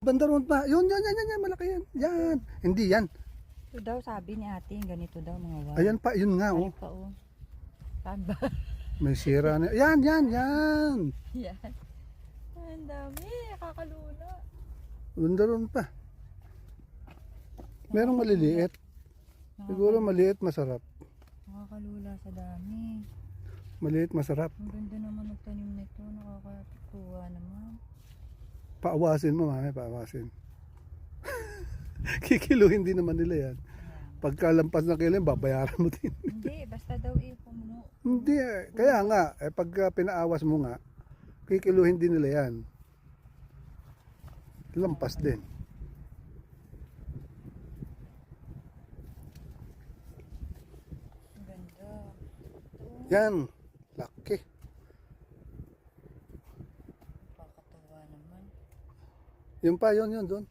Banda roon pa. Yun, yan, malaki yan. Yan. Hindi yan. Ito daw sabi ni ate, ganito daw mga wal. Ayan pa, yun nga, Ay oh. pa oh. Saan ba? May sira na. Yan. Yan. Ang dami, nakakalula. Banda roon pa. Merong maliliit. Siguro maliit, masarap. Nakakalula sa dami. Maliit, masarap. Ang ganda naman ng tanim nito, nakakatuwa naman. Paawasin mo, mami, paawasin. Kikiluhin din naman nila yan. Pagkalampas na kailan, babayaran mo din. Hindi, basta daw puno. Hindi, kaya nga, pagka pinaawas mo nga, kikiluhin din nila yan. Lampas din. Ang ganda. Yan, laki. Nakakatuwa naman. Yun pa, yun, doon.